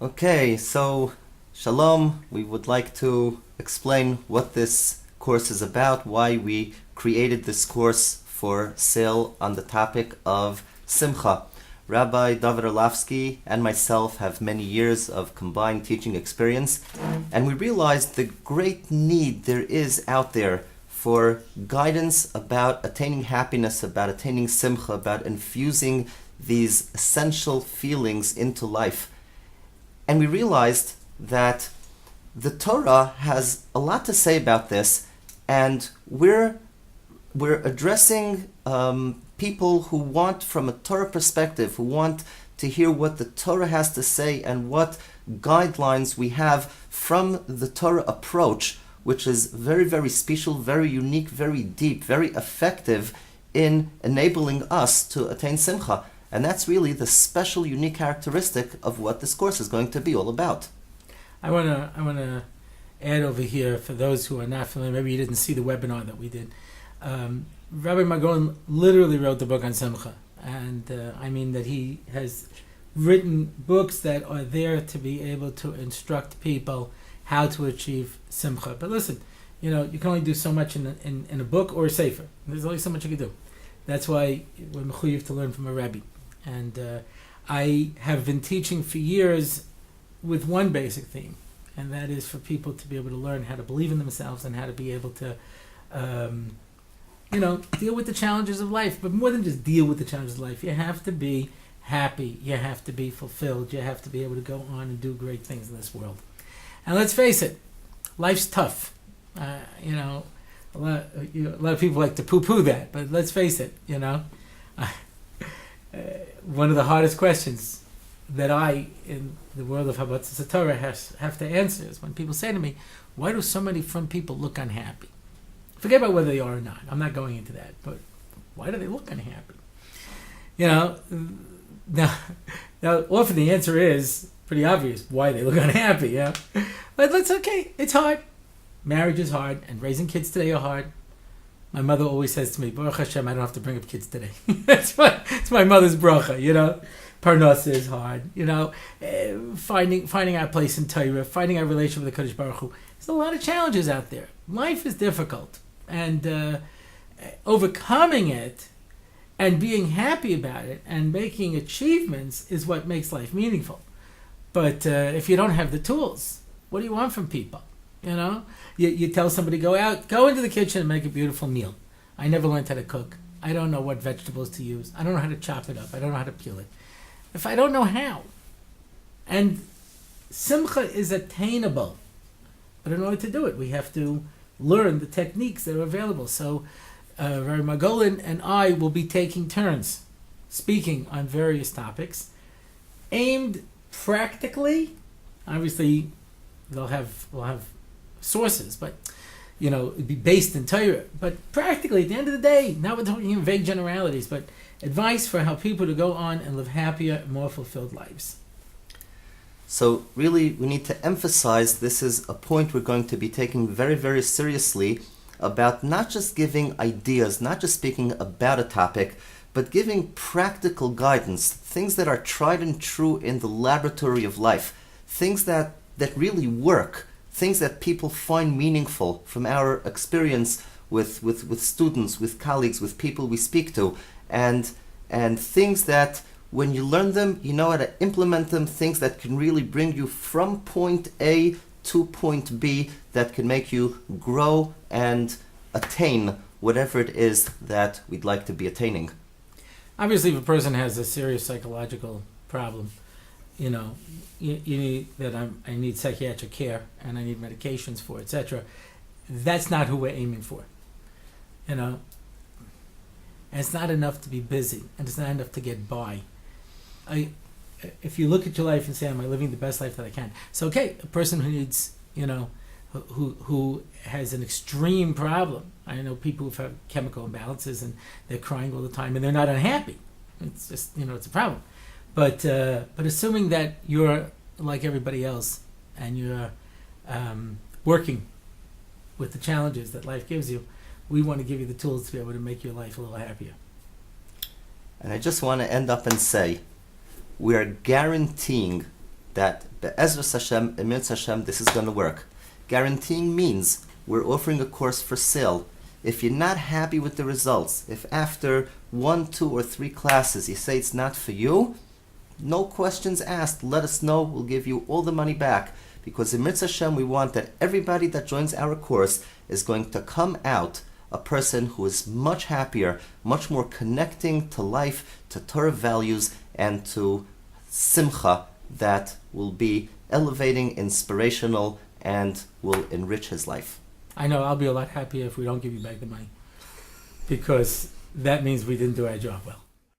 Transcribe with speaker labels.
Speaker 1: Okay, so Shalom. We would like to explain what this course is about, why we created this course for sale on the topic of simcha. Rabbi Dovid Orlofsky and myself have many years of combined teaching experience, and we realized the great need there is out there for guidance about attaining happiness, about attaining simcha, about infusing these essential feelings into life. And we realized that the Torah has a lot to say about this, and we're addressing people who want, from a Torah perspective, who want to hear what the Torah has to say and what guidelines we have from the Torah approach, which is very, very special, very unique, very deep, very effective in enabling us to attain simcha. And that's really the special, unique characteristic of what this course is going to be all about.
Speaker 2: I want to add over here, for those who are not familiar, maybe you didn't see the webinar that we did. Rabbi Margolin literally wrote the book on simcha. And I mean that he has written books that are there to be able to instruct people how to achieve simcha. But listen, you can only do so much in a book or a sefer. There's only so much you can do. That's why we're mechuyev to learn from a Rabbi. And I have been teaching for years with one basic theme, and that is for people to be able to learn how to believe in themselves and how to be able to, deal with the challenges of life. But more than just deal with the challenges of life, you have to be happy, you have to be fulfilled, you have to be able to go on and do great things in this world. And let's face it, life's tough. A lot of people like to poo-poo that, but let's face it, one of the hardest questions that I, in the world of Habbat Torah, have to answer is when people say to me, why do so many from people look unhappy? Forget about whether they are or not. I'm not going into that. But why do they look unhappy? Now often the answer is pretty obvious why they look unhappy. Yeah, but that's okay. It's hard. Marriage is hard, and raising kids today are hard. My mother always says to me, Baruch Hashem, I don't have to bring up kids today. It's my mother's bracha, Parnasa is hard, finding our place in Torah, finding our relation with the Kodesh Baruch Hu. There's a lot of challenges out there. Life is difficult. And overcoming it and being happy about it and making achievements is what makes life meaningful. But if you don't have the tools, what do you want from people? You tell somebody, go into the kitchen and make a beautiful meal. I never learned how to cook. I don't know what vegetables to use. I don't know how to chop it up. I don't know how to peel it. If I don't know how. And simcha is attainable. But in order to do it, we have to learn the techniques that are available. So Rabbi Margolin and I will be taking turns speaking on various topics aimed practically. Obviously, we'll have sources, but it'd be based in Torah. But practically, at the end of the day, now we're talking in vague generalities, but advice for how people to go on and live happier, more fulfilled lives.
Speaker 1: So really, we need to emphasize this is a point we're going to be taking very, very seriously, about not just giving ideas, not just speaking about a topic, but giving practical guidance, things that are tried and true in the laboratory of life, things that really work, things that people find meaningful from our experience with students, with colleagues, with people we speak to, and things that when you learn them, you know how to implement them, things that can really bring you from point A to point B, that can make you grow and attain whatever it is that we'd like to be attaining.
Speaker 2: Obviously, if a person has a serious psychological problem, you need that I need psychiatric care and I need medications for, etc. That's not who we're aiming for. And it's not enough to be busy, and it's not enough to get by. If you look at your life and say, am I living the best life that I can? So, okay, a person who needs, who has an extreme problem. I know people who have chemical imbalances and they're crying all the time and they're not unhappy. It's just, it's a problem. But assuming that you're like everybody else and you're working with the challenges that life gives you, we want to give you the tools to be able to make your life a little happier.
Speaker 1: And I just want to end up and say, we are guaranteeing that Be'ezras Hashem, Emirz Hashem, this is going to work. Guaranteeing means we're offering a course for sale. If you're not happy with the results, if after 1, 2, or 3 classes you say it's not for you, no questions asked, let us know, we'll give you all the money back. Because in Emirz Hashem, we want that everybody that joins our course is going to come out a person who is much happier, much more connecting to life, to Torah values, and to simcha that will be elevating, inspirational, and will enrich his life.
Speaker 2: I know I'll be a lot happier if we don't give you back the money, because that means we didn't do our job well.